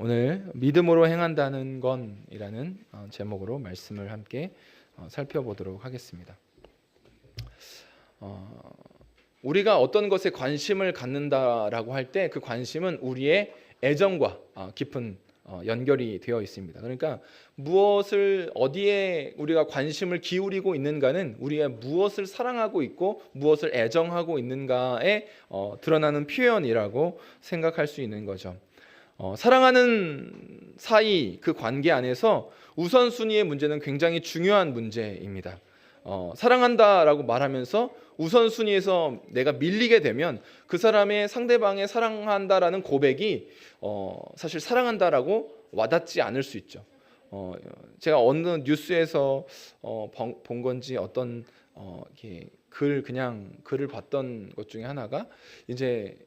오늘 믿음으로 행한다는 건이라는 제목으로 말씀을 함께 살펴보도록 하겠습니다. 우리가 어떤 것에 관심을 갖는다라고 할 때 그 관심은 우리의 애정과 깊은 연결이 되어 있습니다. 그러니까 무엇을 어디에 우리가 관심을 기울이고 있는가는 우리가 무엇을 사랑하고 있고 무엇을 애정하고 있는가에 드러나는 표현이라고 생각할 수 있는 거죠. 사랑하는 사이 그 관계 안에서 우선순위의 문제는 굉장히 중요한 문제입니다. 사랑한다라고 말하면서 우선순위에서 내가 밀리게 되면 그 사람의 상대방의 사랑한다라는 고백이 사실 사랑한다라고 와닿지 않을 수 있죠. 제가 어느 뉴스에서 본 건지 어떤 이렇게 글을 봤던 것 중에 하나가 이제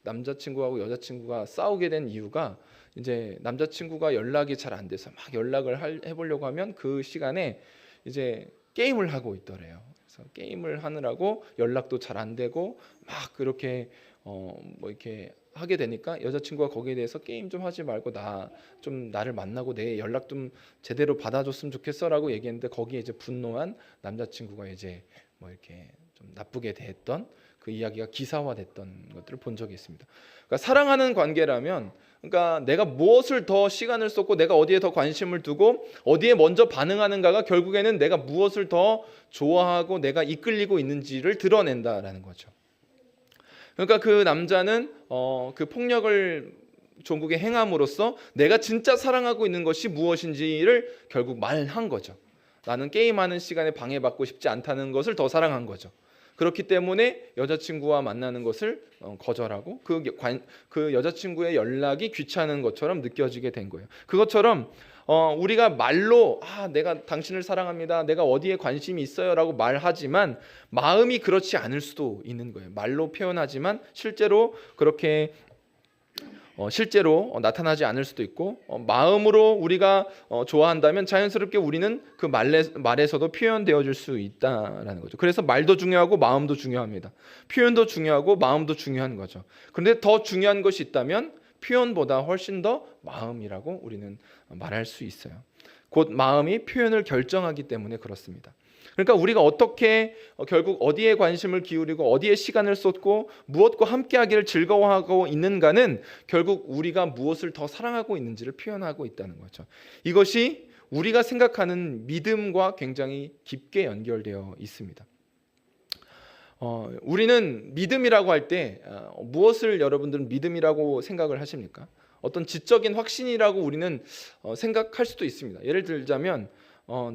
남자친구하고 여자친구가 싸우게 된 이유가 이제 남자친구가 연락이 잘 안 돼서 막 연락을 해보려고 하면 그 시간에 이제 게임을 하고 있더래요. 그래서 게임을 하느라고 연락도 잘 안 되고 막 그렇게 이렇게 하게 되니까 여자친구가 거기에 대해서 게임 좀 하지 말고 나를 만나고 내 연락 좀 제대로 받아줬으면 좋겠어라고 얘기했는데 거기에 이제 분노한 남자친구가 이제 이렇게 좀 나쁘게 대했던 그 이야기가 기사화됐던 것들을 본 적이 있습니다. 그러니까 사랑하는 관계라면, 그러니까 내가 무엇을 더 시간을 쏟고 내가 어디에 더 관심을 두고 어디에 먼저 반응하는가가 결국에는 내가 무엇을 더 좋아하고 내가 이끌리고 있는지를 드러낸다라는 거죠. 그러니까 그 남자는 그 폭력을 종국에 행함으로써 내가 진짜 사랑하고 있는 것이 무엇인지를 결국 말한 거죠. 나는 게임하는 시간에 방해받고 싶지 않다는 것을 더 사랑한 거죠. 그렇기 때문에 여자친구와 만나는 것을 거절하고 그 여자친구의 연락이 귀찮은 것처럼 느껴지게 된 거예요. 그것처럼 우리가 말로 내가 당신을 사랑합니다, 내가 어디에 관심이 있어요 라고 말하지만 마음이 그렇지 않을 수도 있는 거예요. 말로 표현하지만 실제로 그렇게 실제로 나타나지 않을 수도 있고, 마음으로 우리가 좋아한다면 자연스럽게 우리는 그 말에서도 표현되어질 수 있다라는 거죠. 그래서 말도 중요하고 마음도 중요합니다. 표현도 중요하고 마음도 중요한 거죠. 그런데 더 중요한 것이 있다면 표현보다 훨씬 더 마음이라고 우리는 말할 수 있어요. 곧 마음이 표현을 결정하기 때문에 그렇습니다. 그러니까 우리가 어떻게 결국 어디에 관심을 기울이고 어디에 시간을 쏟고 무엇과 함께하기를 즐거워하고 있는가는 결국 우리가 무엇을 더 사랑하고 있는지를 표현하고 있다는 거죠. 이것이 우리가 생각하는 믿음과 굉장히 깊게 연결되어 있습니다. 우리는 믿음이라고 할 때 무엇을 여러분들은 믿음이라고 생각을 하십니까? 어떤 지적인 확신이라고 우리는 생각할 수도 있습니다. 예를 들자면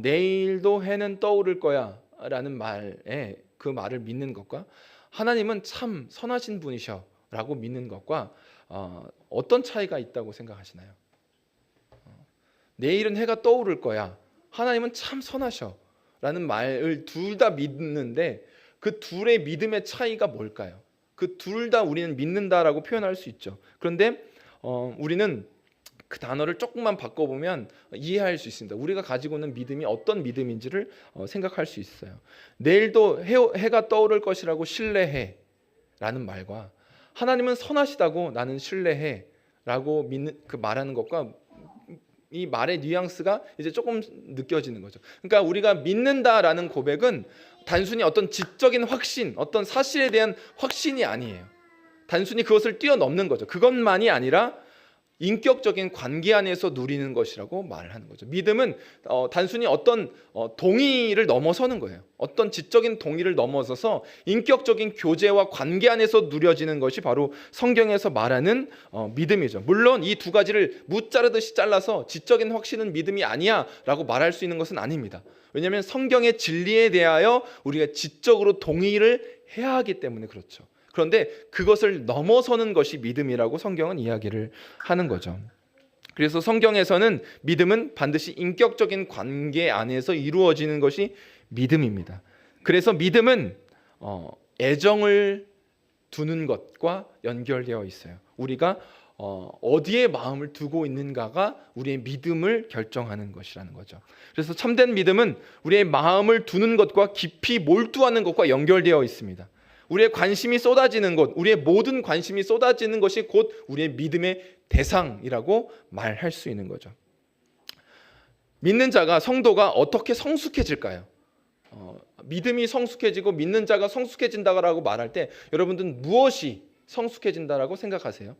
내일도 해는 떠오를 거야 라는 말에 그 말을 믿는 것과 하나님은 참 선하신 분이셔 라고 믿는 것과 어떤 차이가 있다고 생각하시나요? 내일은 해가 떠오를 거야, 하나님은 참 선하셔 라는 말을 둘 다 믿는데 그 둘의 믿음의 차이가 뭘까요? 그 둘 다 우리는 믿는다라고 표현할 수 있죠. 그런데 우리는 그 단어를 조금만 바꿔보면 이해할 수 있습니다. 우리가 가지고 있는 믿음이 어떤 믿음인지를 생각할 수 있어요. 내일도 해가 떠오를 것이라고 신뢰해 라는 말과 하나님은 선하시다고 나는 신뢰해 라고 말하는 것과 이 말의 뉘앙스가 이제 조금 느껴지는 거죠. 그러니까 우리가 믿는다라는 고백은 단순히 어떤 지적인 확신, 어떤 사실에 대한 확신이 아니에요. 단순히 그것을 뛰어넘는 거죠. 그것만이 아니라 인격적인 관계 안에서 누리는 것이라고 말을 하는 거죠. 믿음은 단순히 어떤 동의를 넘어서는 거예요. 어떤 지적인 동의를 넘어서서 인격적인 교제와 관계 안에서 누려지는 것이 바로 성경에서 말하는 믿음이죠. 물론 이 두 가지를 무자르듯이 잘라서 지적인 확신은 믿음이 아니야 라고 말할 수 있는 것은 아닙니다. 왜냐하면 성경의 진리에 대하여 우리가 지적으로 동의를 해야 하기 때문에 그렇죠. 그런데 그것을 넘어서는 것이 믿음이라고 성경은 이야기를 하는 거죠. 그래서 성경에서는 믿음은 반드시 인격적인 관계 안에서 이루어지는 것이 믿음입니다. 그래서 믿음은 애정을 두는 것과 연결되어 있어요. 우리가 어디에 마음을 두고 있는가가 우리의 믿음을 결정하는 것이라는 거죠. 그래서 참된 믿음은 우리의 마음을 두는 것과 깊이 몰두하는 것과 연결되어 있습니다. 우리의 관심이 쏟아지는 것, 우리의 모든 관심이 쏟아지는 것이 곧 우리의 믿음의 대상이라고 말할 수 있는 거죠. 믿는 자가, 성도가 어떻게 성숙해질까요? 믿음이 성숙해지고 믿는 자가 성숙해진다고 말할 때 여러분들은 무엇이 성숙해진다라고 생각하세요?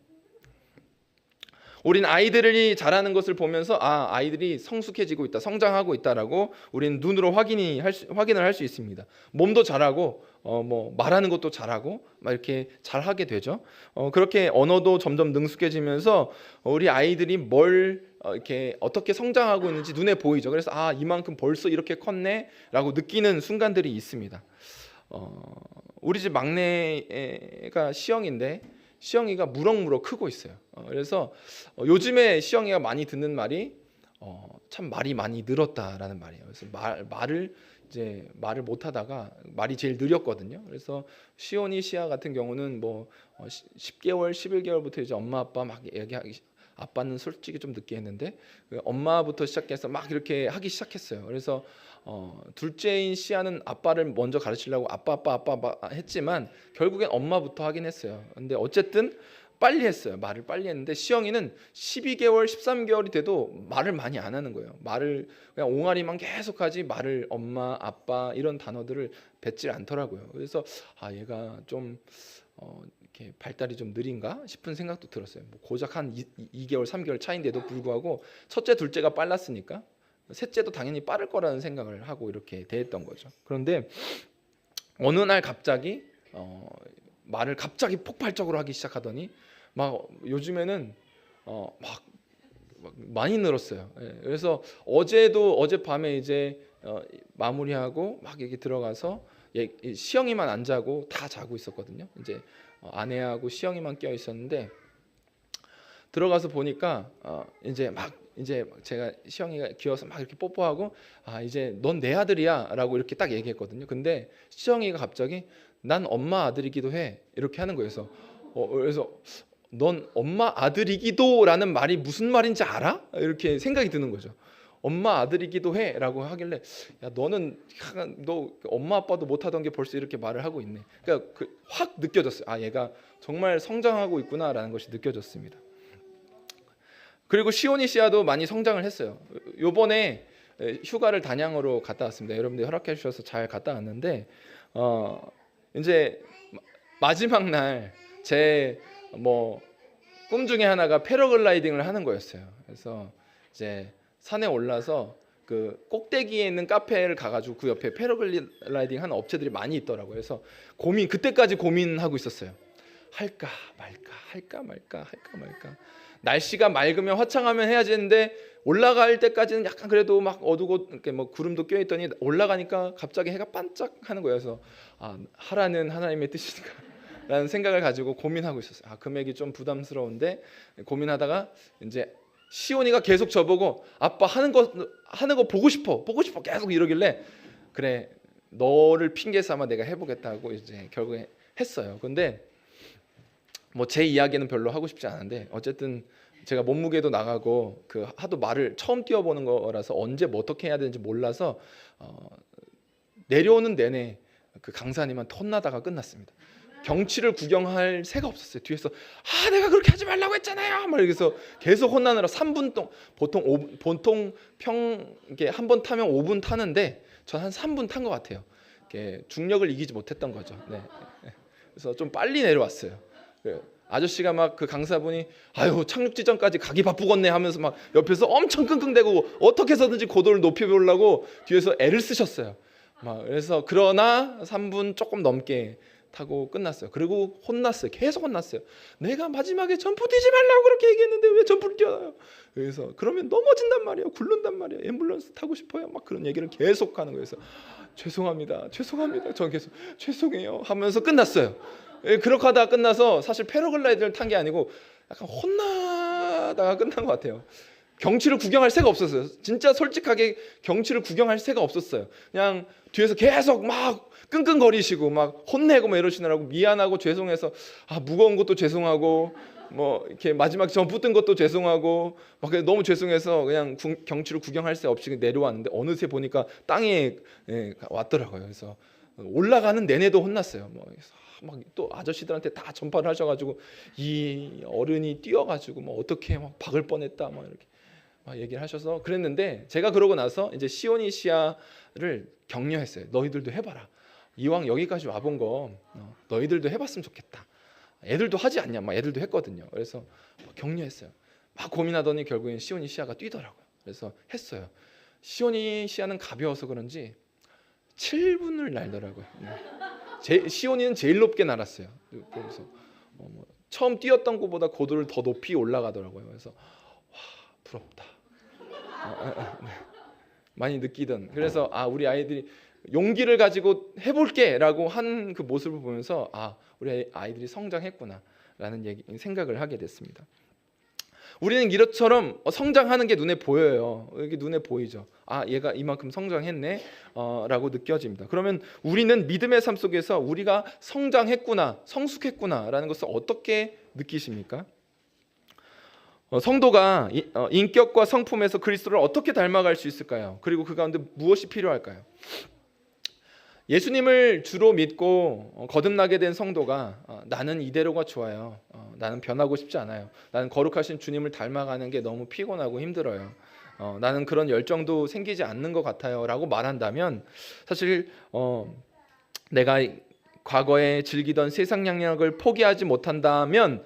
우린 아이들이 자라는 것을 보면서 아이들이 성숙해지고 있다, 성장하고 있다라고 우리는 눈으로 확인을 할 수 있습니다. 몸도 자라고 말하는 것도 잘하고 막 이렇게 잘하게 되죠. 그렇게 언어도 점점 능숙해지면서 우리 아이들이 이렇게 어떻게 성장하고 있는지 눈에 보이죠. 그래서 이만큼 벌써 이렇게 컸네라고 느끼는 순간들이 있습니다. 우리 집 막내가 시영인데 시영이가 무럭무럭 크고 있어요. 그래서 요즘에 시영이가 많이 듣는 말이 참 말이 많이 늘었다라는 말이에요. 그래서 말을 못하다가 말이 제일 느렸거든요. 그래서 시온이 시아 같은 경우는 10개월, 11개월부터 이제 엄마 아빠 막 얘기하기, 아빠는 솔직히 좀 늦게 했는데 엄마부터 시작해서 막 이렇게 하기 시작했어요. 그래서 둘째인 시아는 아빠를 먼저 가르치려고 아빠 했지만 결국엔 엄마부터 하긴 했어요. 근데 어쨌든 빨리 했어요. 말을 빨리 했는데 시영이는 12개월, 13개월이 돼도 말을 많이 안 하는 거예요. 말을 그냥 옹알이만 계속하지 말을 엄마, 아빠 이런 단어들을 뱉질 않더라고요. 그래서 얘가 좀 이렇게 발달이 좀 느린가 싶은 생각도 들었어요. 고작 한 2개월, 3개월 차인데도 불구하고 첫째, 둘째가 빨랐으니까 셋째도 당연히 빠를 거라는 생각을 하고 이렇게 대했던 거죠. 그런데 어느 날 갑자기 말을 갑자기 폭발적으로 하기 시작하더니 막 요즘에는 막 많이 늘었어요. 그래서 어젯밤에 이제 마무리하고 막 여기 들어가서 시영이만 안 자고 다 자고 있었거든요. 이제 아내하고 시영이만 깨어 있었는데 들어가서 보니까 이제 제가 시영이가 귀여워서 막 이렇게 뽀뽀하고 이제 넌 내 아들이야라고 이렇게 딱 얘기했거든요. 근데 시영이가 갑자기 난 엄마 아들이기도 해 이렇게 하는 거예요. 그래서 넌 엄마 아들이기도라는 말이 무슨 말인지 알아? 이렇게 생각이 드는 거죠. 엄마 아들이기도 해라고 하길래 야 너 엄마 아빠도 못하던 게 벌써 이렇게 말을 하고 있네. 그러니까 확 느껴졌어요. 얘가 정말 성장하고 있구나라는 것이 느껴졌습니다. 그리고 시온이 씨야도 많이 성장을 했어요. 요번에 휴가를 단양으로 갔다 왔습니다. 여러분들 허락해 주셔서 잘 갔다 왔는데 이제 마지막 날 제 꿈 중에 하나가 패러글라이딩을 하는 거였어요. 그래서 이제 산에 올라서 그 꼭대기에 있는 카페를 가가지고 그 옆에 패러글라이딩 하는 업체들이 많이 있더라고요. 그래서 그때까지 고민하고 있었어요. 할까 말까. 날씨가 맑으면 화창하면 해야지 했는데 올라갈 때까지는 약간 그래도 막 어두고 이렇게 구름도 껴있더니 올라가니까 갑자기 해가 반짝하는 거예요. 그래서 하라는 하나님의 뜻이니까 라는 생각을 가지고 고민하고 있었어요. 금액이 좀 부담스러운데 고민하다가 이제 시온이가 계속 저보고 아빠 하는 거 보고 싶어 계속 이러길래 그래 너를 핑계 삼아 내가 해보겠다고 이제 결국에 했어요. 근데 제 이야기는 별로 하고 싶지 않은데 어쨌든 제가 몸무게도 나가고 하도 말을 처음 뛰어보는 거라서 언제 어떻게 해야 되는지 몰라서 내려오는 내내 그 강사님한테 혼나다가 끝났습니다. 경치를 구경할 새가 없었어요. 뒤에서 내가 그렇게 하지 말라고 했잖아요. 막 이래서 계속 혼나느라 3분 동안 보통 이게 한 번 타면 5분 타는데 전 한 3분 탄 것 같아요. 중력을 이기지 못했던 거죠. 네. 그래서 좀 빨리 내려왔어요. 아저씨가 막 그 강사분이 착륙 지점까지 가기 바쁘겠네 하면서 막 옆에서 엄청 끙끙대고 어떻게 해서든지 고도를 높여보려고 뒤에서 애를 쓰셨어요. 그래서 그러나 3분 조금 넘게 타고 끝났어요. 그리고 혼났어요. 계속 혼났어요. 내가 마지막에 점프 뛰지 말라고 그렇게 얘기했는데 왜 점프를 뛰어요? 그래서 그러면 넘어진단 말이에요. 굴른단 말이에요. 앰뷸런스 타고 싶어요. 막 그런 얘기를 계속 하는 거예요. 그래서 죄송합니다. 전 계속 죄송해요 하면서 끝났어요. 그렇게 하다가 끝나서 사실 패러글라이드를 탄 게 아니고 약간 혼나다가 끝난 것 같아요. 경치를 구경할 새가 없었어요. 진짜 솔직하게 경치를 구경할 새가 없었어요. 그냥 뒤에서 계속 막 끙끙거리시고 막 혼내고 막 이러시느라고 미안하고 죄송해서 무거운 것도 죄송하고 이렇게 마지막 점프 뜬 것도 죄송하고 막 너무 죄송해서 그냥 경치를 구경할 새 없이 내려왔는데 어느새 보니까 땅에 왔더라고요. 그래서 올라가는 내내도 혼났어요. 막 또 아저씨들한테 다 전파를 하셔가지고 이 어른이 뛰어가지고 뭐 어떻게 막 박을 뻔했다 막 이렇게 막 얘기를 하셔서 그랬는데, 제가 그러고 나서 이제 시오니시아를 격려했어요. 너희들도 해봐라. 이왕 여기까지 와본 거 너희들도 해봤으면 좋겠다. 애들도 하지 않냐? 막 애들도 했거든요. 그래서 격려했어요. 막 고민하더니 결국엔 시오니시아가 뛰더라고요. 그래서 했어요. 시오니시아는 가벼워서 그런지 7분을 날더라고요. 시오니는 제일 높게 날았어요. 그래서 처음 뛰었던 것보다 고도를 더 높이 올라가더라고요. 그래서 와, 부럽다. 많이 느끼던. 그래서 우리 아이들이 용기를 가지고 해볼게라고 한 그 모습을 보면서 우리 아이들이 성장했구나라는 생각을 하게 됐습니다. 우리는 이것처럼 성장하는 게 눈에 보여요. 이게 눈에 보이죠. 얘가 이만큼 성장했네 라고 느껴집니다. 그러면 우리는 믿음의 삶 속에서 우리가 성장했구나, 성숙했구나라는 것을 어떻게 느끼십니까? 성도가 인격과 성품에서 그리스도를 어떻게 닮아갈 수 있을까요? 그리고 그 가운데 무엇이 필요할까요? 예수님을 주로 믿고 거듭나게 된 성도가 나는 이대로가 좋아요. 나는 변하고 싶지 않아요. 나는 거룩하신 주님을 닮아가는 게 너무 피곤하고 힘들어요. 나는 그런 열정도 생기지 않는 것 같아요 라고 말한다면, 사실 내가 과거에 즐기던 세상 양락을 포기하지 못한다면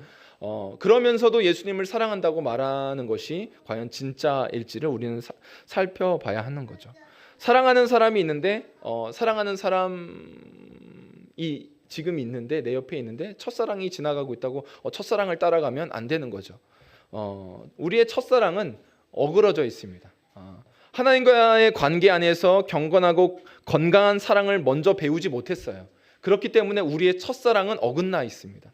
그러면서도 예수님을 사랑한다고 말하는 것이 과연 진짜일지를 우리는 살펴봐야 하는 거죠. 사랑하는 사람이 있는데 사랑하는 사람이 지금 있는데, 내 옆에 있는데 첫사랑이 지나가고 있다고 첫사랑을 따라가면 안 되는 거죠. 우리의 첫사랑은 어그러져 있습니다. 하나님과의 관계 안에서 경건하고 건강한 사랑을 먼저 배우지 못했어요. 그렇기 때문에 우리의 첫사랑은 어긋나 있습니다.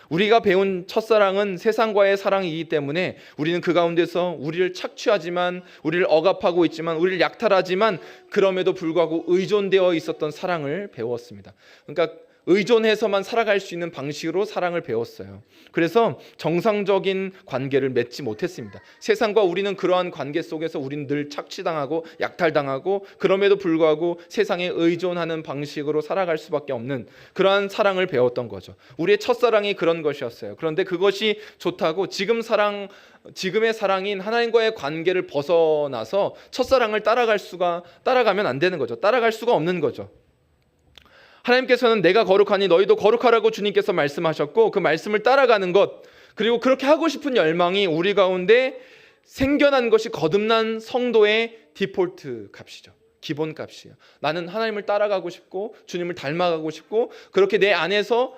우리가 배운 첫사랑은 세상과의 사랑이기 때문에 우리는 그 가운데서 우리를 착취하지만, 우리를 억압하고 있지만, 우리를 약탈하지만 그럼에도 불구하고 의존되어 있었던 사랑을 배웠습니다. 그러니까 의존해서만 살아갈 수 있는 방식으로 사랑을 배웠어요. 그래서 정상적인 관계를 맺지 못했습니다. 세상과 우리는 그러한 관계 속에서 우리는 늘 착취당하고 약탈당하고 그럼에도 불구하고 세상에 의존하는 방식으로 살아갈 수밖에 없는 그러한 사랑을 배웠던 거죠. 우리의 첫사랑이 그런 것이었어요. 그런데 그것이 좋다고 지금의 사랑인 하나님과의 관계를 벗어나서 첫사랑을 따라가면 안 되는 거죠. 따라갈 수가 없는 거죠. 하나님께서는 내가 거룩하니 너희도 거룩하라고 주님께서 말씀하셨고, 그 말씀을 따라가는 것, 그리고 그렇게 하고 싶은 열망이 우리 가운데 생겨난 것이 거듭난 성도의 디폴트 값이죠. 기본 값이에요. 나는 하나님을 따라가고 싶고 주님을 닮아가고 싶고 그렇게 내 안에서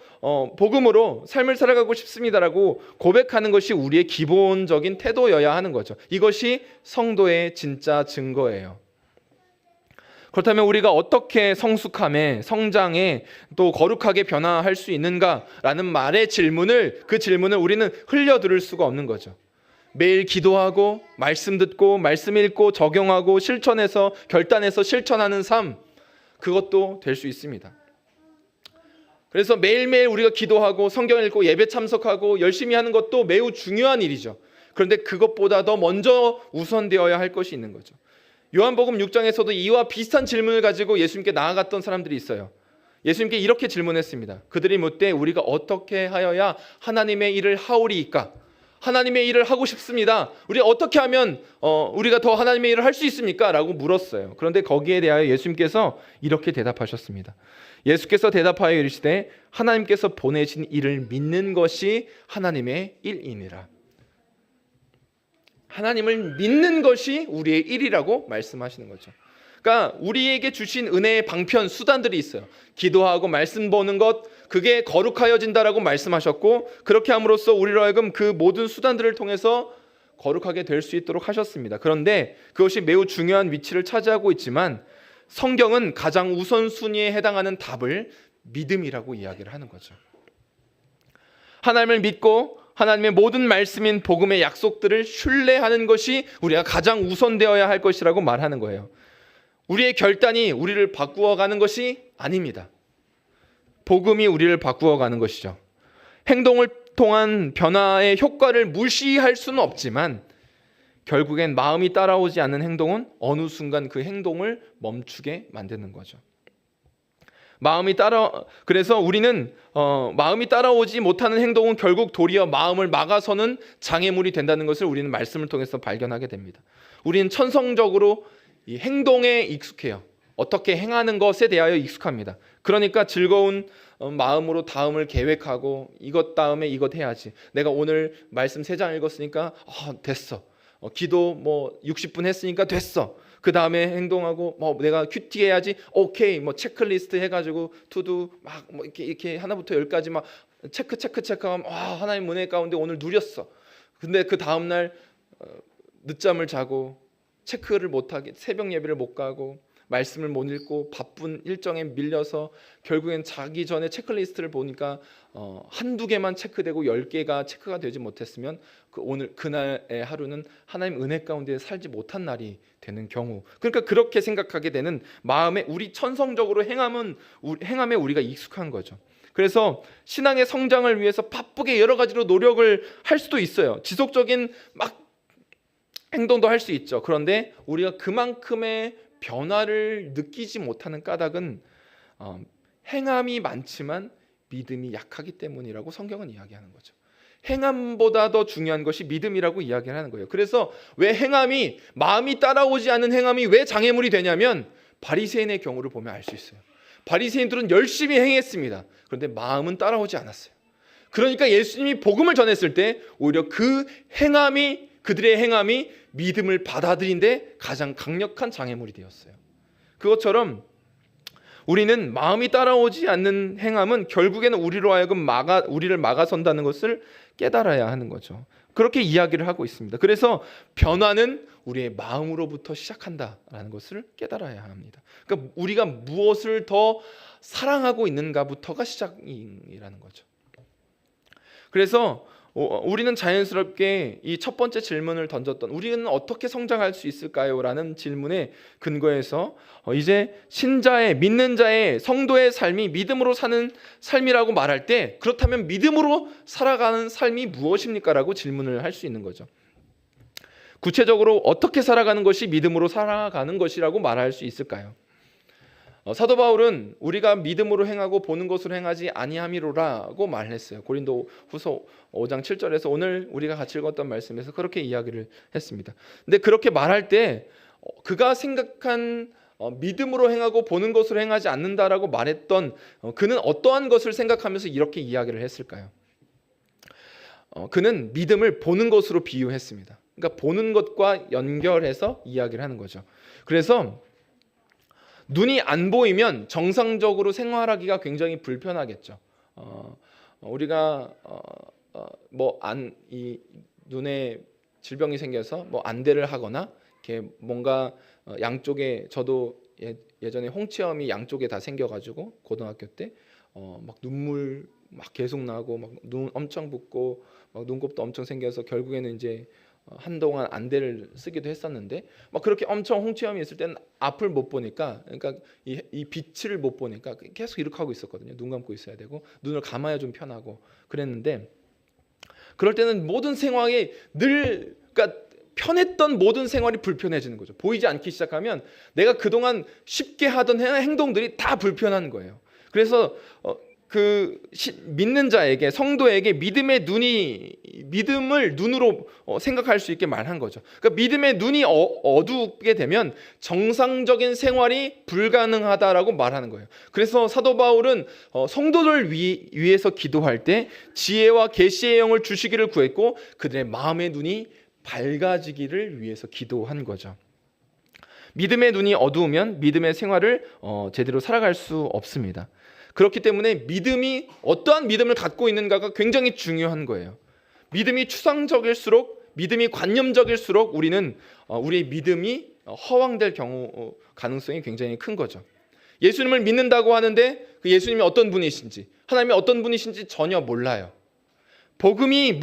복음으로 삶을 살아가고 싶습니다라고 고백하는 것이 우리의 기본적인 태도여야 하는 거죠. 이것이 성도의 진짜 증거예요. 그렇다면 우리가 어떻게 성숙함에, 성장에, 또 거룩하게 변화할 수 있는가라는 그 질문을 우리는 흘려들을 수가 없는 거죠. 매일 기도하고 말씀 듣고 말씀 읽고 적용하고 실천해서 결단해서 실천하는 삶, 그것도 될 수 있습니다. 그래서 매일매일 우리가 기도하고 성경 읽고 예배 참석하고 열심히 하는 것도 매우 중요한 일이죠. 그런데 그것보다 더 먼저 우선되어야 할 것이 있는 거죠. 요한복음 6장에서도 이와 비슷한 질문을 가지고 예수님께 나아갔던 사람들이 있어요. 예수님께 이렇게 질문했습니다. 그들이 묻되 우리가 어떻게 하여야 하나님의 일을 하오리이까? 하나님의 일을 하고 싶습니다. 우리가 어떻게 하면 우리가 더 하나님의 일을 할 수 있습니까? 라고 물었어요. 그런데 거기에 대하여 예수님께서 이렇게 대답하셨습니다. 예수께서 대답하여 이르시되 하나님께서 보내신 일을 믿는 것이 하나님의 일이니라. 하나님을 믿는 것이 우리의 일이라고 말씀하시는 거죠. 그러니까 우리에게 주신 은혜의 방편, 수단들이 있어요. 기도하고 말씀 보는 것, 그게 거룩하여진다라고 말씀하셨고, 그렇게 함으로써 우리로 하여금 그 모든 수단들을 통해서 거룩하게 될 수 있도록 하셨습니다. 그런데 그것이 매우 중요한 위치를 차지하고 있지만 성경은 가장 우선순위에 해당하는 답을 믿음이라고 이야기를 하는 거죠. 하나님을 믿고 하나님의 모든 말씀인 복음의 약속들을 신뢰하는 것이 우리가 가장 우선되어야 할 것이라고 말하는 거예요. 우리의 결단이 우리를 바꾸어가는 것이 아닙니다. 복음이 우리를 바꾸어가는 것이죠. 행동을 통한 변화의 효과를 무시할 수는 없지만 결국엔 마음이 따라오지 않는 행동은 어느 순간 그 행동을 멈추게 만드는 거죠. 그래서 우리는 마음이 따라오지 못하는 행동은 결국 도리어 마음을 막아서는 장애물이 된다는 것을 우리는 말씀을 통해서 발견하게 됩니다. 우리는 천성적으로 이 행동에 익숙해요. 어떻게 행하는 것에 대하여 익숙합니다. 그러니까 즐거운 마음으로 다음을 계획하고 이것 다음에 이것 해야지. 내가 오늘 말씀 3장 읽었으니까 됐어. 기도 60분 했으니까 됐어. 그 다음에 행동하고 내가 큐티 해야지. 오케이. 체크리스트 해가지고 투두 막 이렇게 하나부터 10까지 막 체크하면 하나님 은혜 가운데 오늘 누렸어. 근데 그 다음 날 늦잠을 자고 체크를 못하게 새벽 예배를 못 가고 말씀을 못 읽고 바쁜 일정에 밀려서 결국엔 자기 전에 체크리스트를 보니까 한두 개만 체크되고 10개가 체크가 되지 못했으면 그날의 하루는 하나님 은혜 가운데 살지 못한 날이 되는 경우, 그러니까 그렇게 생각하게 되는 마음에 우리 천성적으로 행함에 우리가 익숙한 거죠. 그래서 신앙의 성장을 위해서 바쁘게 여러 가지로 노력을 할 수도 있어요. 지속적인 막 행동도 할 수 있죠. 그런데 우리가 그만큼의 변화를 느끼지 못하는 까닭은 행함이 많지만 믿음이 약하기 때문이라고 성경은 이야기하는 거죠. 행함보다 더 중요한 것이 믿음이라고 이야기를 하는 거예요. 그래서 왜 마음이 따라오지 않는 행함이 왜 장애물이 되냐면 바리새인의 경우를 보면 알 수 있어요. 바리새인들은 열심히 행했습니다. 그런데 마음은 따라오지 않았어요. 그러니까 예수님이 복음을 전했을 때 오히려 그들의 행함이 믿음을 받아들인데 가장 강력한 장애물이 되었어요. 그것처럼 우리는 마음이 따라오지 않는 행함은 결국에는 우리로 하여금 우리를 막아선다는 것을 깨달아야 하는 거죠. 그렇게 이야기를 하고 있습니다. 그래서 변화는 우리의 마음으로부터 시작한다라는 것을 깨달아야 합니다. 그러니까 우리가 무엇을 더 사랑하고 있는가부터가 시작이라는 거죠. 그래서 우리는 자연스럽게 이 첫 번째 질문을 던졌던 우리는 어떻게 성장할 수 있을까요? 라는 질문에 근거해서 이제 믿는 자의 성도의 삶이 믿음으로 사는 삶이라고 말할 때 그렇다면 믿음으로 살아가는 삶이 무엇입니까? 라고 질문을 할 수 있는 거죠. 구체적으로 어떻게 살아가는 것이 믿음으로 살아가는 것이라고 말할 수 있을까요? 사도 바울은 우리가 믿음으로 행하고 보는 것으로 행하지 아니함이로라고 말했어요. 고린도후서 5장 7절에서 오늘 우리가 같이 읽었던 말씀에서 그렇게 이야기를 했습니다. 근데 그렇게 말할 때 그가 생각한 믿음으로 행하고 보는 것으로 행하지 않는다라고 말했던 그는 어떠한 것을 생각하면서 이렇게 이야기를 했을까요? 그는 믿음을 보는 것으로 비유했습니다. 그러니까 보는 것과 연결해서 이야기를 하는 거죠. 그래서 눈이 안 보이면 정상적으로 생활하기가 굉장히 불편하겠죠. 우리가 이 눈에 질병이 생겨서 안대를 하거나 이렇게 뭔가 양쪽에 저도 예전에 홍채염이 양쪽에 다 생겨가지고 고등학교 때 막 눈물 막 계속 나고 막 눈 엄청 붓고 막 눈곱도 엄청 생겨서 결국에는 이제 한동안 안대를 쓰기도 했었는데 막 그렇게 엄청 홍채염이 있을 때는 앞을 못 보니까 그러니까 이 빛을 못 보니까 계속 이렇게 하고 있었거든요. 눈 감고 있어야 되고 눈을 감아야 좀 편하고 그랬는데 그럴 때는 모든 생활이 그러니까 편했던 모든 생활이 불편해지는 거죠. 보이지 않기 시작하면 내가 그동안 쉽게 하던 행동들이 다 불편한 거예요. 그래서 믿는 자에게 성도에게 믿음을 눈으로 생각할 수 있게 말한 거죠. 그러니까 믿음의 눈이 어두게 되면 정상적인 생활이 불가능하다라고 말하는 거예요. 그래서 사도 바울은 성도들 위해서 기도할 때 지혜와 계시의 영을 주시기를 구했고 그들의 마음의 눈이 밝아지기를 위해서 기도한 거죠. 믿음의 눈이 어두우면 믿음의 생활을 제대로 살아갈 수 없습니다. 그렇기 때문에 어떠한 믿음을 갖고 있는가가 굉장히 중요한 거예요. 믿음이 추상적일수록, 믿음이 관념적일수록 우리의 믿음이 허황될 가능성이 굉장히 큰 거죠. 예수님을 믿는다고 하는데 그 예수님이 어떤 분이신지, 하나님이 어떤 분이신지 전혀 몰라요. 복음이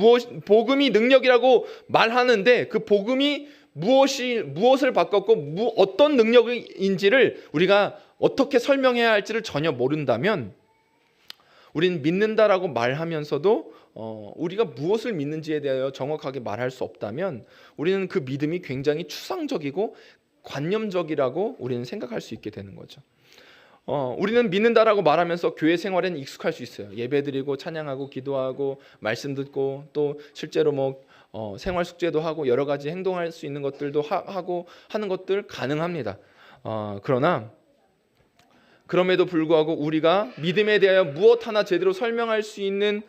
능력이라고 말하는데 그 복음이 무엇을 바꿨고 어떤 능력인지를 우리가 어떻게 설명해야 할지를 전혀 모른다면 우리는 믿는다라고 말하면서도 우리가 무엇을 믿는지에 대하여 정확하게 말할 수 없다면 우리는 그 믿음이 굉장히 추상적이고 관념적이라고 우리는 생각할 수 있게 되는 거죠. 우리는 믿는다라고 말하면서 교회 생활에는 익숙할 수 있어요. 예배드리고 찬양하고 기도하고 말씀 듣고 또 실제로 생활 숙제도 하고 여러 가지 행동할 수 있는 것들도 하고 하는 것들 가능합니다. 그러나 그럼에도 불구하고 우리가 믿음에 대하여 무엇 하나 제대로 설명할 수 있는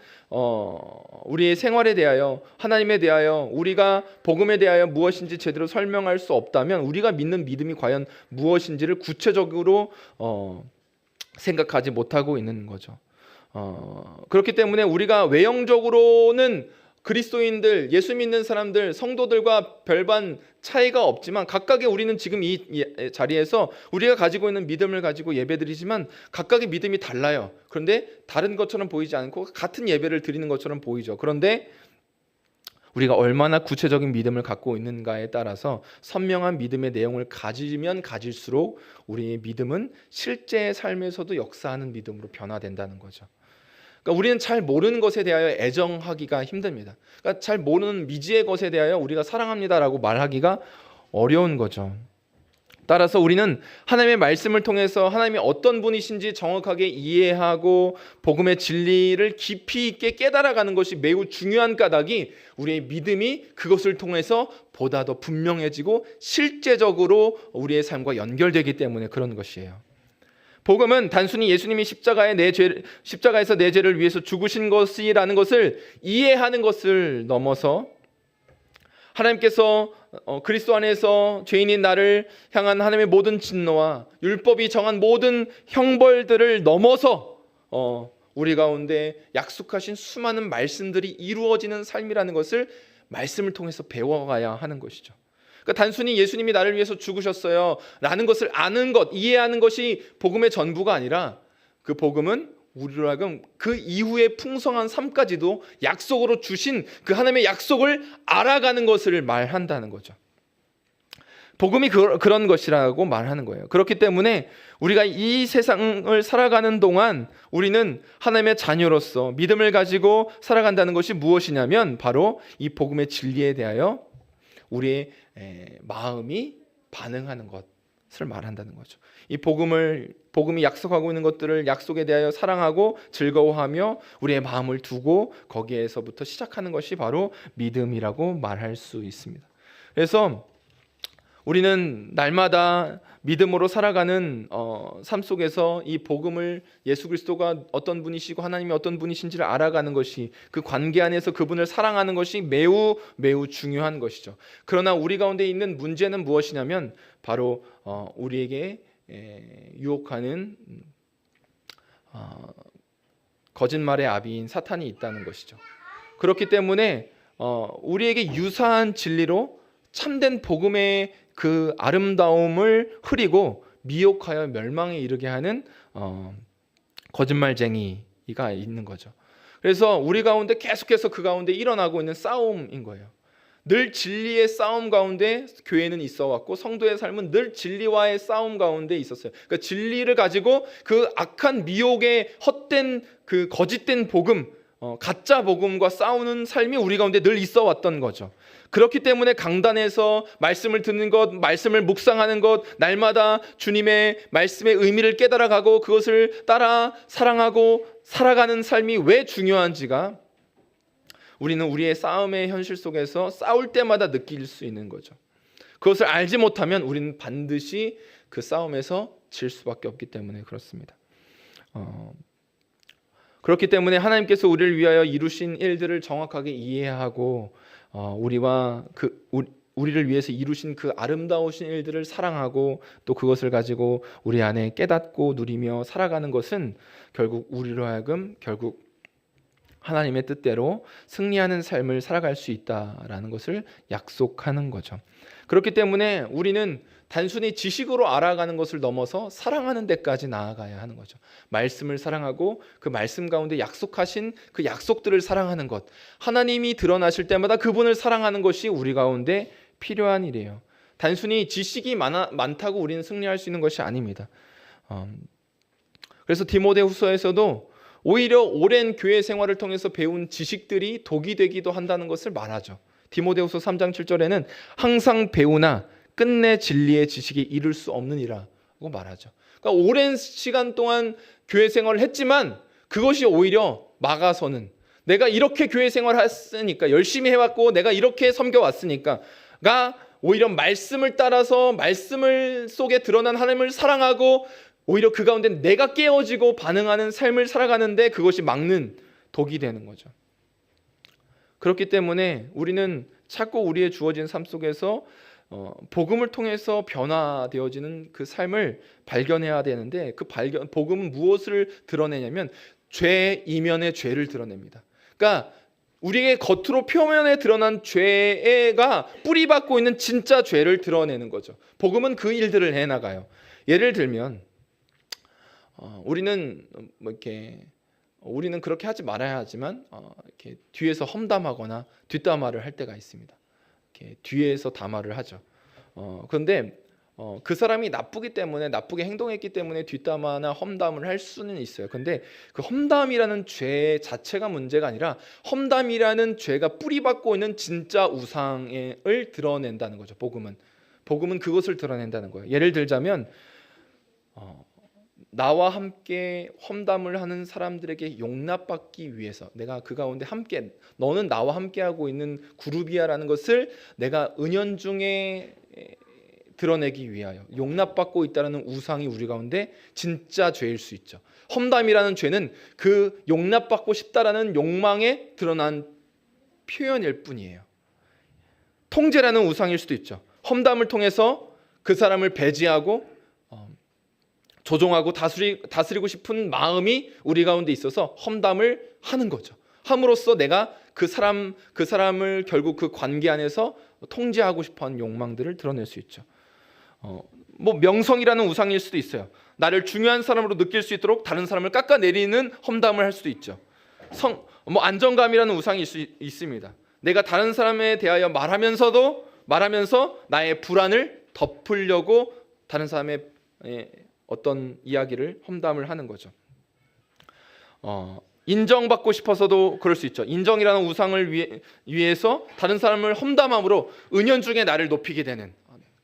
우리의 생활에 대하여, 하나님에 대하여, 우리가 복음에 대하여 무엇인지 제대로 설명할 수 없다면 우리가 믿는 믿음이 과연 무엇인지를 구체적으로 생각하지 못하고 있는 거죠. 그렇기 때문에 우리가 외형적으로는 그리스도인들, 예수 믿는 사람들, 성도들과 별반 차이가 없지만 각각의 우리는 지금 이 자리에서 우리가 가지고 있는 믿음을 가지고 예배드리지만 각각의 믿음이 달라요. 그런데 다른 것처럼 보이지 않고 같은 예배를 드리는 것처럼 보이죠. 그런데 우리가 얼마나 구체적인 믿음을 갖고 있는가에 따라서 선명한 믿음의 내용을 가지면 가질수록 우리의 믿음은 실제 삶에서도 역사하는 믿음으로 변화된다는 거죠. 그러니까 우리는 잘 모르는 것에 대하여 애정하기가 힘듭니다. 그러니까 잘 모르는 미지의 것에 대하여 우리가 사랑합니다라고 말하기가 어려운 거죠. 따라서 우리는 하나님의 말씀을 통해서 하나님이 어떤 분이신지 정확하게 이해하고 복음의 진리를 깊이 있게 깨달아가는 것이 매우 중요한 까닭이 우리의 믿음이 그것을 통해서 보다 더 분명해지고 실제적으로 우리의 삶과 연결되기 때문에 그런 것이에요. 복음은 단순히 예수님이 십자가에서 내 죄를 위해서 죽으신 것이라는 것을 이해하는 것을 넘어서 하나님께서 그리스도 안에서 죄인인 나를 향한 하나님의 모든 진노와 율법이 정한 모든 형벌들을 넘어서 우리 가운데 약속하신 수많은 말씀들이 이루어지는 삶이라는 것을 말씀을 통해서 배워가야 하는 것이죠. 그러니까 단순히 예수님이 나를 위해서 죽으셨어요 라는 것을 아는 것, 이해하는 것이 복음의 전부가 아니라 그 복음은 우리로 하여금 그 이후의 풍성한 삶까지도 약속으로 주신 그 하나님의 약속을 알아가는 것을 말한다는 거죠. 복음이 그런 것이라고 말하는 거예요. 그렇기 때문에 우리가 이 세상을 살아가는 동안 우리는 하나님의 자녀로서 믿음을 가지고 살아간다는 것이 무엇이냐면 바로 이 복음의 진리에 대하여 우리의 마음이 반응하는 것을 말한다는 거죠. 이 복음이 약속하고 있는 것들을 약속에 대하여 사랑하고 즐거워하며 우리의 마음을 두고 거기에서부터 시작하는 것이 바로 믿음이라고 말할 수 있습니다. 그래서 우리는 날마다 믿음으로 살아가는 삶 속에서 이 복음을, 예수 그리스도가 어떤 분이시고 하나님이 어떤 분이신지를 알아가는 것이, 그 관계 안에서 그분을 사랑하는 것이 매우 중요한 것이죠. 그러나 우리 가운데 있는 문제는 무엇이냐면 바로 우리에게 유혹하는 거짓말의 아비인 사탄이 있다는 것이죠. 그렇기 때문에 우리에게 유사한 진리로 참된 복음의 그 아름다움을 흐리고 미혹하여 멸망에 이르게 하는 거짓말쟁이가 있는 거죠. 그래서 우리 가운데 계속해서 그 가운데 일어나고 있는 싸움인 거예요. 늘 진리의 싸움 가운데 교회는 있어 왔고 성도의 삶은 늘 진리와의 싸움 가운데 있었어요. 그러니까 진리를 가지고 그 악한 미혹의 헛된 그 거짓된 복음, 가짜 복음과 싸우는 삶이 우리 가운데 늘 있어 왔던 거죠. 그렇기 때문에 강단에서 말씀을 듣는 것, 말씀을 묵상하는 것, 날마다 주님의 말씀의 의미를 깨달아가고 그것을 따라 사랑하고 살아가는 삶이 왜 중요한지가 우리는 우리의 싸움의 현실 속에서 싸울 때마다 느낄 수 있는 거죠. 그것을 알지 못하면 우리는 반드시 그 싸움에서 질 수밖에 없기 때문에 그렇습니다. 그렇기 때문에 하나님께서 우리를 위하여 이루신 일들을 정확하게 이해하고 우리를 위해서 이루신 그 아름다우신 일들을 사랑하고 또 그것을 가지고 우리 안에 깨닫고 누리며 살아가는 것은 결국 우리로 하여금 하나님의 뜻대로 승리하는 삶을 살아갈 수 있다라는 것을 약속하는 거죠. 그렇기 때문에 우리는 단순히 지식으로 알아가는 것을 넘어서 사랑하는 데까지 나아가야 하는 거죠. 말씀을 사랑하고 그 말씀 가운데 약속하신 그 약속들을 사랑하는 것, 하나님이 드러나실 때마다 그분을 사랑하는 것이 우리 가운데 필요한 일이에요. 단순히 지식이 많다고 우리는 승리할 수 있는 것이 아닙니다. 그래서 디모데후서에서도 오히려 오랜 교회 생활을 통해서 배운 지식들이 독이 되기도 한다는 것을 말하죠. 디모데후서 3장 7절에는 항상 배우나 끝내 진리의 지식이 이룰 수 없느니라고 말하죠. 그러니까 오랜 시간 동안 교회 생활을 했지만 그것이 오히려 막아서는 내가 이렇게 교회 생활을 했으니까 열심히 해왔고 내가 이렇게 섬겨왔으니까가 오히려 말씀을 따라서 말씀을 속에 드러난 하나님을 사랑하고 오히려 그 가운데 내가 깨어지고 반응하는 삶을 살아가는데 그것이 막는 독이 되는 거죠. 그렇기 때문에 우리는 자꾸 우리의 주어진 삶 속에서 복음을 통해서 변화되어지는 그 삶을 발견해야 되는데 복음은 무엇을 드러내냐면 죄 이면의 죄를 드러냅니다. 그러니까 우리의 겉으로 표면에 드러난 죄가 뿌리박고 있는 진짜 죄를 드러내는 거죠. 복음은 그 일들을 해나가요. 예를 들면 우리는 우리는 그렇게 하지 말아야 하지만 이렇게 뒤에서 험담하거나 뒷담화를 할 때가 있습니다. 이렇게 뒤에서 담화를 하죠. 그런데 그 사람이 나쁘게 행동했기 때문에 뒷담화나 험담을 할 수는 있어요. 근데 그 험담이라는 죄 자체가 문제가 아니라 험담이라는 죄가 뿌리박고 있는 진짜 우상을 드러낸다는 거죠. 복음은 그것을 드러낸다는 거예요. 예를 들자면 나와 함께 험담을 하는 사람들에게 용납받기 위해서 내가 그 가운데 함께 너는 나와 함께하고 있는 그룹이야라는 것을 내가 은연중에 드러내기 위하여 용납받고 있다는 우상이 우리 가운데 진짜 죄일 수 있죠. 험담이라는 죄는 그 용납받고 싶다라는 욕망에 드러난 표현일 뿐이에요. 통제라는 우상일 수도 있죠. 험담을 통해서 그 사람을 배제하고 조종하고 다스리고 싶은 마음이 우리 가운데 있어서 험담을 하는 거죠. 함으로써 내가 그 사람을 결국 그 관계 안에서 통제하고 싶어하는 욕망들을 드러낼 수 있죠. 명성이라는 우상일 수도 있어요. 나를 중요한 사람으로 느낄 수 있도록 다른 사람을 깎아내리는 험담을 할 수도 있죠. 안정감이라는 우상일 수 있습니다. 내가 다른 사람에 대하여 말하면서 나의 불안을 덮으려고 다른 사람의 어떤 이야기를 험담을 하는 거죠. 인정받고 싶어서도 그럴 수 있죠. 인정이라는 우상을 위해서 다른 사람을 험담함으로 은연중에 나를 높이게 되는.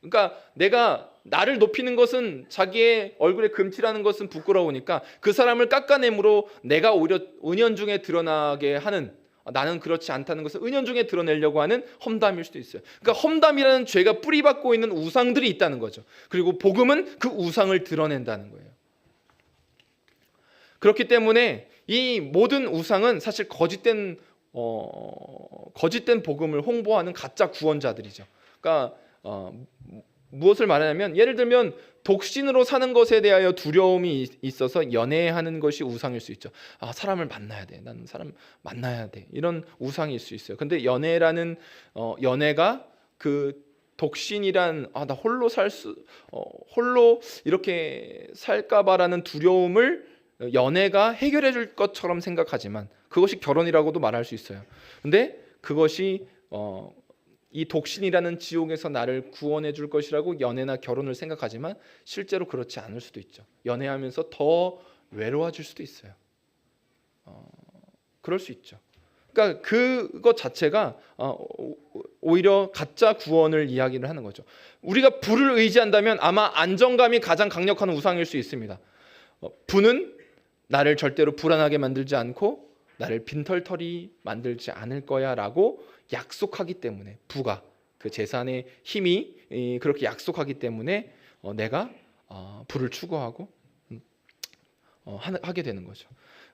그러니까 내가 나를 높이는 것은 자기의 얼굴에 금칠하는 것은 부끄러우니까 그 사람을 깎아내므로 내가 오히려 은연중에 드러나게 하는, 나는 그렇지 않다는 것을 은연중에 드러내려고 하는 험담일 수도 있어요. 그러니까 험담이라는 죄가 뿌리박고 있는 우상들이 있다는 거죠. 그리고 복음은 그 우상을 드러낸다는 거예요. 그렇기 때문에 이 모든 우상은 사실 거짓된 복음을 홍보하는 가짜 구원자들이죠. 그러니까 무엇을 말하냐면 예를 들면 독신으로 사는 것에 대하여 두려움이 있어서 연애하는 것이 우상일 수 있죠. 사람을 만나야 돼. 나는 사람 만나야 돼. 이런 우상일 수 있어요. 근데 연애가 그 독신이란 나 홀로 이렇게 살까봐라는 두려움을 연애가 해결해 줄 것처럼 생각하지만 그것이 결혼이라고도 말할 수 있어요. 근데 그것이 이 독신이라는 지옥에서 나를 구원해 줄 것이라고 연애나 결혼을 생각하지만 실제로 그렇지 않을 수도 있죠. 연애하면서 더 외로워질 수도 있어요. 그럴 수 있죠. 그러니까 그것 자체가 오히려 가짜 구원을 이야기를 하는 거죠. 우리가 부를 의지한다면 아마 안정감이 가장 강력한 우상일 수 있습니다. 부는 나를 절대로 불안하게 만들지 않고 나를 빈털터리 만들지 않을 거야 라고 약속하기 때문에, 부가 그 재산의 힘이 그렇게 약속하기 때문에 내가 부를 추구하고 하게 되는 거죠.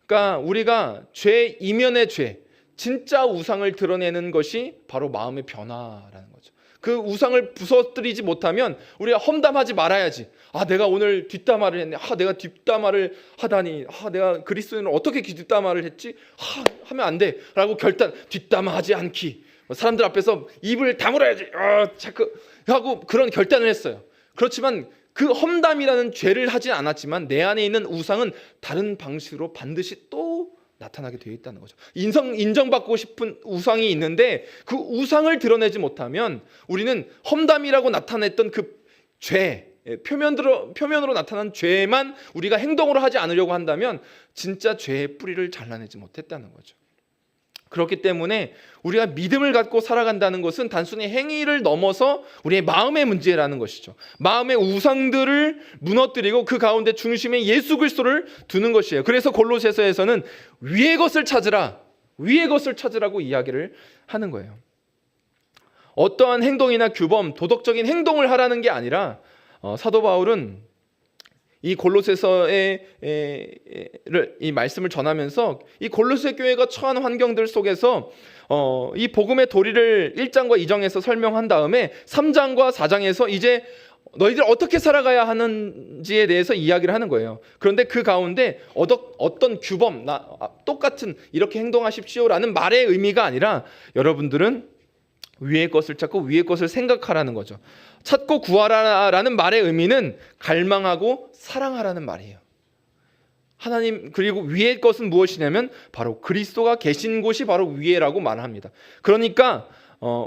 그러니까 우리가 죄 이면의 죄, 진짜 우상을 드러내는 것이 바로 마음의 변화라는 거죠. 그 우상을 부서뜨리지 못하면 우리가 험담하지 말아야지. 내가 오늘 뒷담화를 했네. 내가 뒷담화를 하다니. 내가 그리스도인을 어떻게 뒷담화를 했지? 하면 안 돼. 라고 뒷담화하지 않기. 사람들 앞에서 입을 다물어야지. 자꾸 하고 그런 결단을 했어요. 그렇지만 그 험담이라는 죄를 하진 않았지만 내 안에 있는 우상은 다른 방식으로 반드시 또 나타나게 되어 있다는 거죠. 인정받고 싶은 우상이 있는데 그 우상을 드러내지 못하면 우리는 험담이라고 나타냈던 그 죄, 표면으로 나타난 죄만 우리가 행동으로 하지 않으려고 한다면 진짜 죄의 뿌리를 잘라내지 못했다는 거죠. 그렇기 때문에 우리가 믿음을 갖고 살아간다는 것은 단순히 행위를 넘어서 우리의 마음의 문제라는 것이죠. 마음의 우상들을 무너뜨리고 그 가운데 중심에 예수 그리스도를 두는 것이에요. 그래서 골로새서에서는 위의 것을 찾으라, 위의 것을 찾으라고 이야기를 하는 거예요. 어떠한 행동이나 규범, 도덕적인 행동을 하라는 게 아니라 사도 바울은 이 골로새서의 이 말씀을 전하면서 이 골로새 교회가 처한 환경들 속에서 이 복음의 도리를 1장과 2장에서 설명한 다음에 3장과 4장에서 이제 너희들 어떻게 살아가야 하는지에 대해서 이야기를 하는 거예요. 그런데 그 가운데 어떤 규범, 똑같은 이렇게 행동하십시오라는 말의 의미가 아니라 여러분들은 위의 것을 찾고 위의 것을 생각하라는 거죠. 찾고 구하라라는 말의 의미는 갈망하고 사랑하라는 말이에요. 하나님, 그리고 위의 것은 무엇이냐면 바로 그리스도가 계신 곳이 바로 위에라고 말합니다. 그러니까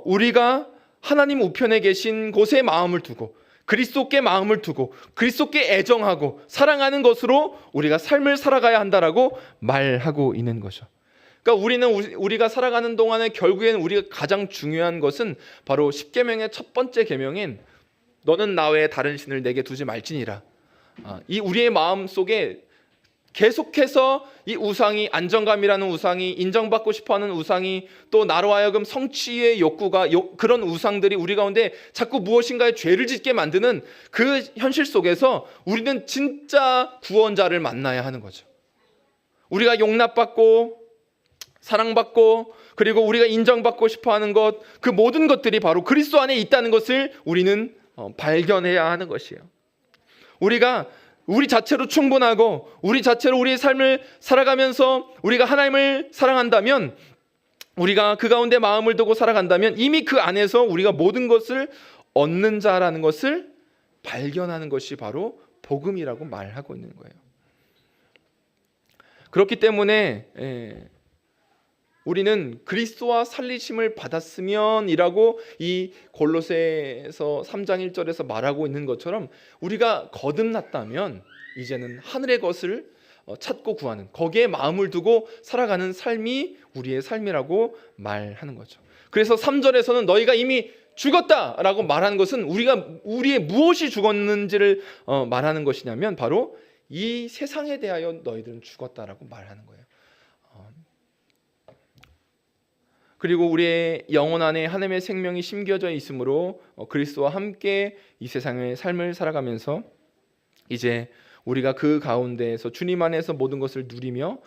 우리가 하나님 우편에 계신 곳에 마음을 두고 그리스도께 마음을 두고 그리스도께 애정하고 사랑하는 것으로 우리가 삶을 살아가야 한다라고 말하고 있는 거죠. 그러니까 우리가 살아가는 동안에 결국에는 우리가 가장 중요한 것은 바로 십계명의 첫 번째 계명인 너는 나 외에 다른 신을 내게 두지 말지니라. 이 우리의 마음 속에 계속해서 이 우상이, 안정감이라는 우상이, 인정받고 싶어하는 우상이, 또 나로 하여금 성취의 욕구가 그런 우상들이 우리 가운데 자꾸 무엇인가의 죄를 짓게 만드는 그 현실 속에서 우리는 진짜 구원자를 만나야 하는 거죠. 우리가 용납받고 사랑받고 그리고 우리가 인정받고 싶어하는 것, 그 모든 것들이 바로 그리스도 안에 있다는 것을 우리는 발견해야 하는 것이에요. 우리가 우리 자체로 충분하고 우리 자체로 우리의 삶을 살아가면서 우리가 하나님을 사랑한다면, 우리가 그 가운데 마음을 두고 살아간다면 이미 그 안에서 우리가 모든 것을 얻는 자라는 것을 발견하는 것이 바로 복음이라고 말하고 있는 거예요. 그렇기 때문에 우리는 그리스도와 살리심을 받았으면이라고 이 골로새서 3장 1절에서 말하고 있는 것처럼 우리가 거듭났다면 이제는 하늘의 것을 찾고 구하는, 거기에 마음을 두고 살아가는 삶이 우리의 삶이라고 말하는 거죠. 그래서 3절에서는 너희가 이미 죽었다라고 말하는 것은 우리의 무엇이 죽었는지를 말하는 것이냐면 바로 이 세상에 대하여 너희들은 죽었다라고 말하는 거예요. 그리고 우리의 영혼 안에 하나님의 생명이 심겨져 있으므로 그리스도와 함께 이 세상의 삶을 살아가면서 이제 우리가 그 가운데에서 주님 안에서 모든 것을 누리며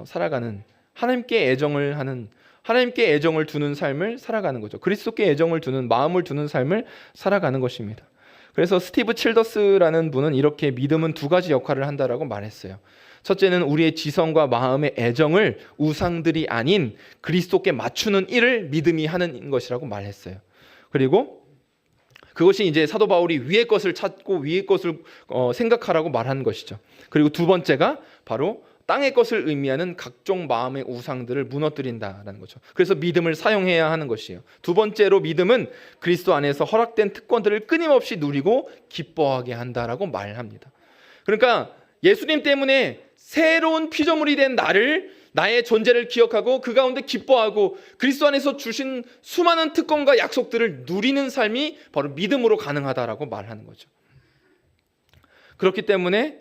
살아가는, 하나님께 애정을 하는, 하나님께 애정을 두는 삶을 살아가는 거죠. 그리스도께 애정을 두는, 마음을 두는 삶을 살아가는 것입니다. 그래서 스티브 칠더스라는 분은 이렇게 믿음은 두 가지 역할을 한다라고 말했어요. 첫째는 우리의 지성과 마음의 애정을 우상들이 아닌 그리스도께 맞추는 일을 믿음이 하는 것이라고 말했어요. 그리고 그것이 이제 사도 바울이 위의 것을 찾고 위의 것을 생각하라고 말하는 것이죠. 그리고 두 번째가 바로 땅의 것을 의미하는 각종 마음의 우상들을 무너뜨린다라는 거죠. 그래서 믿음을 사용해야 하는 것이에요. 두 번째로 믿음은 그리스도 안에서 허락된 특권들을 끊임없이 누리고 기뻐하게 한다라고 말합니다. 그러니까 예수님 때문에 새로운 피조물이 된 나의 존재를 기억하고 그 가운데 기뻐하고 그리스도 안에서 주신 수많은 특권과 약속들을 누리는 삶이 바로 믿음으로 가능하다라고 말하는 거죠. 그렇기 때문에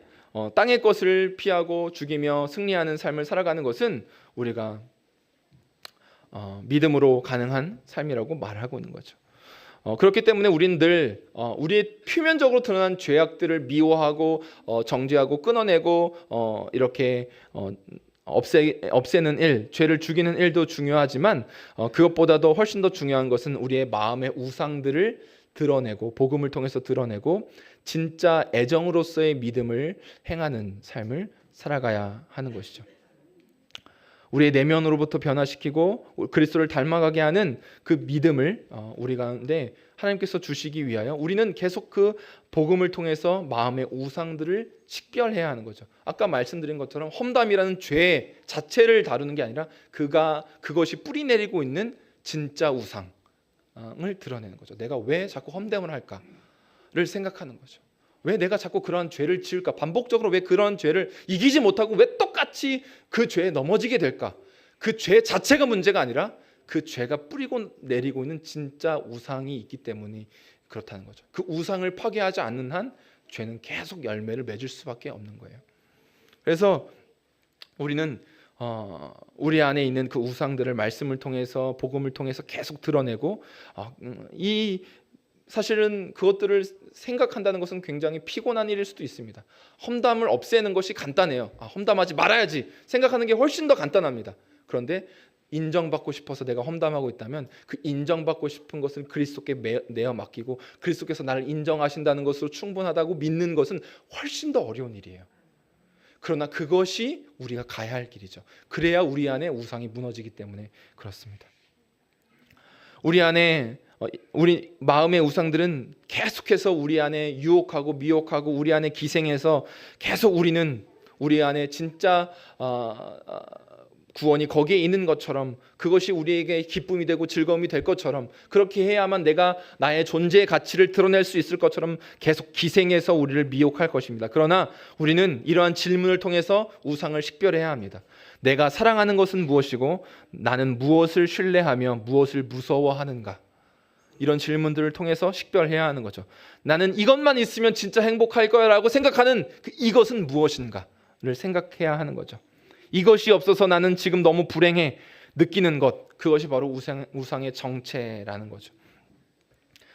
땅의 것을 피하고 죽이며 승리하는 삶을 살아가는 것은 우리가 믿음으로 가능한 삶이라고 말하고 있는 거죠. 그렇기 때문에 우리는 늘 우리의 표면적으로 드러난 죄악들을 미워하고 정죄하고 끊어내고 이렇게 없애는 일, 죄를 죽이는 일도 중요하지만 그것보다도 훨씬 더 중요한 것은 우리의 마음의 우상들을 드러내고 복음을 통해서 드러내고 진짜 애정으로서의 믿음을 행하는 삶을 살아가야 하는 것이죠. 우리의 내면으로부터 변화시키고 그리스도를 닮아가게 하는 그 믿음을 우리 가운데 하나님께서 주시기 위하여 우리는 계속 그 복음을 통해서 마음의 우상들을 식별해야 하는 거죠. 아까 말씀드린 것처럼 험담이라는 죄 자체를 다루는 게 아니라 그것이 뿌리내리고 있는 진짜 우상을 드러내는 거죠. 내가 왜 자꾸 험담을 할까를 생각하는 거죠. 왜 내가 자꾸 그러한 죄를 지을까? 반복적으로 왜 그런 죄를 이기지 못하고 왜 똑같이 그 죄에 넘어지게 될까? 그 죄 자체가 문제가 아니라 그 죄가 뿌리고 내리고 있는 진짜 우상이 있기 때문에 그렇다는 거죠. 그 우상을 파괴하지 않는 한 죄는 계속 열매를 맺을 수밖에 없는 거예요. 그래서 우리는 우리 안에 있는 그 우상들을 말씀을 통해서 복음을 통해서 계속 드러내고 이 사실은 그것들을 생각한다는 것은 굉장히 피곤한 일일 수도 있습니다. 험담을 없애는 것이 간단해요. 험담하지 말아야지 생각하는 게 훨씬 더 간단합니다. 그런데 인정받고 싶어서 내가 험담하고 있다면 그 인정받고 싶은 것을 그리스도께 내어 맡기고 그리스도께서 나를 인정하신다는 것으로 충분하다고 믿는 것은 훨씬 더 어려운 일이에요. 그러나 그것이 우리가 가야 할 길이죠. 그래야 우리 안에 우상이 무너지기 때문에 그렇습니다. 우리 안에 우리 마음의 우상들은 계속해서 우리 안에 유혹하고 미혹하고 우리 안에 기생해서 계속 우리는 우리 안에 진짜 구원이 거기에 있는 것처럼 그것이 우리에게 기쁨이 되고 즐거움이 될 것처럼 그렇게 해야만 내가 나의 존재의 가치를 드러낼 수 있을 것처럼 계속 기생해서 우리를 미혹할 것입니다. 그러나 우리는 이러한 질문을 통해서 우상을 식별해야 합니다. 내가 사랑하는 것은 무엇이고 나는 무엇을 신뢰하며 무엇을 무서워하는가? 이런 질문들을 통해서 식별해야 하는 거죠. 나는 이것만 있으면 진짜 행복할 거야 라고 생각하는 이것은 무엇인가를 생각해야 하는 거죠. 이것이 없어서 나는 지금 너무 불행해 느끼는 것, 그것이 바로 우상의 정체라는 거죠.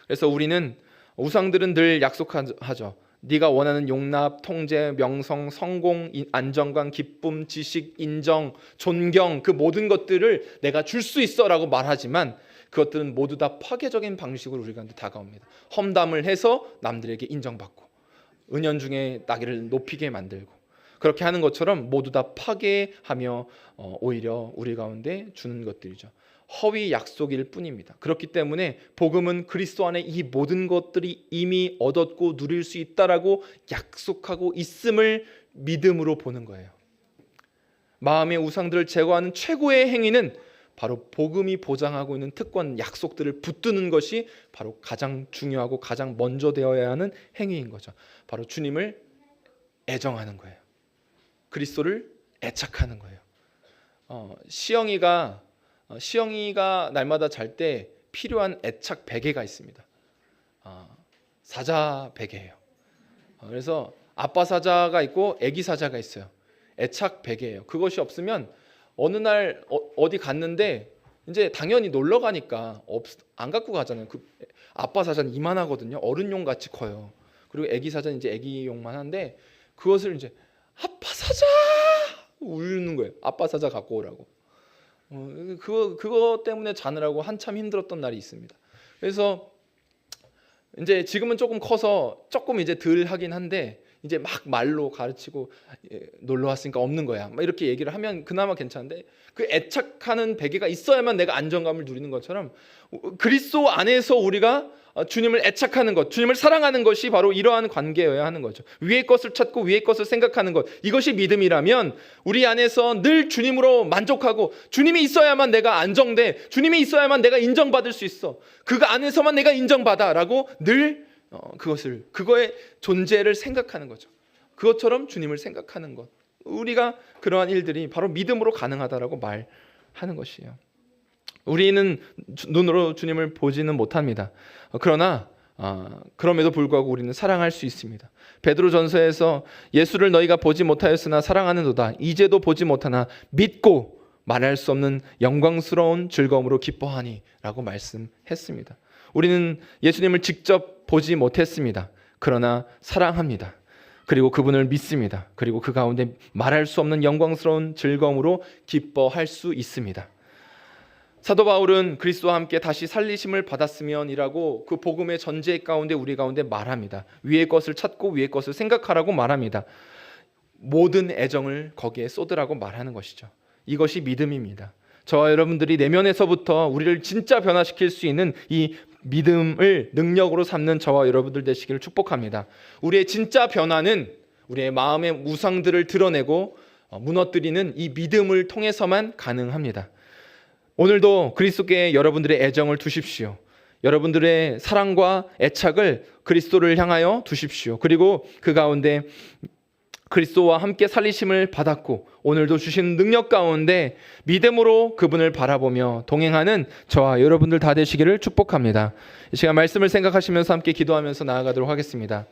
그래서 우리는 우상들은 늘 약속하죠. 네가 원하는 용납, 통제, 명성, 성공, 안정감, 기쁨, 지식, 인정, 존경 그 모든 것들을 내가 줄 수 있어 라고 말하지만 그것들은 모두 다 파괴적인 방식으로 우리한테 다가옵니다. 험담을 해서 남들에게 인정받고 은연중에 나기를 높이게 만들고 그렇게 하는 것처럼 모두 다 파괴하며 오히려 우리 가운데 주는 것들이죠. 허위 약속일 뿐입니다. 그렇기 때문에 복음은 그리스도 안에 이 모든 것들이 이미 얻었고 누릴 수 있다라고 약속하고 있음을 믿음으로 보는 거예요. 마음의 우상들을 제거하는 최고의 행위는 바로 복음이 보장하고 있는 특권, 약속들을 붙드는 것이 바로 가장 중요하고 가장 먼저 되어야 하는 행위인 거죠. 바로 주님을 애정하는 거예요. 그리스도를 애착하는 거예요. 시영이가 날마다 잘 때 필요한 애착 베개가 있습니다. 사자 베개예요. 그래서 아빠 사자가 있고 아기 사자가 있어요. 애착 베개예요. 그것이 없으면 어느 날 어디 갔는데 이제 당연히 놀러 가니까 안 갖고 가잖아요. 그 아빠 사자는 이만하거든요. 어른용 같이 커요. 그리고 아기 사자는 이제 아기용만 한데 그것을 이제 아빠 사자 울는 거예요. 아빠 사자 갖고 오라고. 그거 때문에 자느라고 한참 힘들었던 날이 있습니다. 그래서 이제 지금은 조금 커서 조금 이제 덜 하긴 한데 이제 막 말로 가르치고 놀러 왔으니까 없는 거야. 막 이렇게 얘기를 하면 그나마 괜찮은데 그 애착하는 베개가 있어야만 내가 안정감을 누리는 것처럼 그리스도 안에서 우리가 주님을 애착하는 것, 주님을 사랑하는 것이 바로 이러한 관계여야 하는 거죠. 위의 것을 찾고 위의 것을 생각하는 것, 이것이 믿음이라면 우리 안에서 늘 주님으로 만족하고 주님이 있어야만 내가 안정돼, 주님이 있어야만 내가 인정받을 수 있어, 그 안에서만 내가 인정받아 라고 늘 그거의 존재를 생각하는 거죠. 그것처럼 주님을 생각하는 것, 우리가 그러한 일들이 바로 믿음으로 가능하다라고 말하는 것이에요. 우리는 눈으로 주님을 보지는 못합니다. 그러나 그럼에도 불구하고 우리는 사랑할 수 있습니다. 베드로전서에서 예수를 너희가 보지 못하였으나 사랑하는도다. 이제도 보지 못하나 믿고 말할 수 없는 영광스러운 즐거움으로 기뻐하니 라고 말씀했습니다. 우리는 예수님을 직접 보지 못했습니다. 그러나 사랑합니다. 그리고 그분을 믿습니다. 그리고 그 가운데 말할 수 없는 영광스러운 즐거움으로 기뻐할 수 있습니다. 사도 바울은 그리스도와 함께 다시 살리심을 받았으면이라고 그 복음의 전제 가운데 우리 가운데 말합니다. 위의 것을 찾고 위의 것을 생각하라고 말합니다. 모든 애정을 거기에 쏟으라고 말하는 것이죠. 이것이 믿음입니다. 저와 여러분들이 내면에서부터 우리를 진짜 변화시킬 수 있는 이 믿음을 능력으로 삼는 저와 여러분들 되시기를 축복합니다. 우리의 진짜 변화는 우리의 마음의 우상들을 드러내고 무너뜨리는 이 믿음을 통해서만 가능합니다. 오늘도 그리스도께 여러분들의 애정을 두십시오. 여러분들의 사랑과 애착을 그리스도를 향하여 두십시오. 그리고 그 가운데 그리스도와 함께 살리심을 받았고 오늘도 주신 능력 가운데 믿음으로 그분을 바라보며 동행하는 저와 여러분들 다 되시기를 축복합니다. 이 시간 말씀을 생각하시면서 함께 기도하면서 나아가도록 하겠습니다.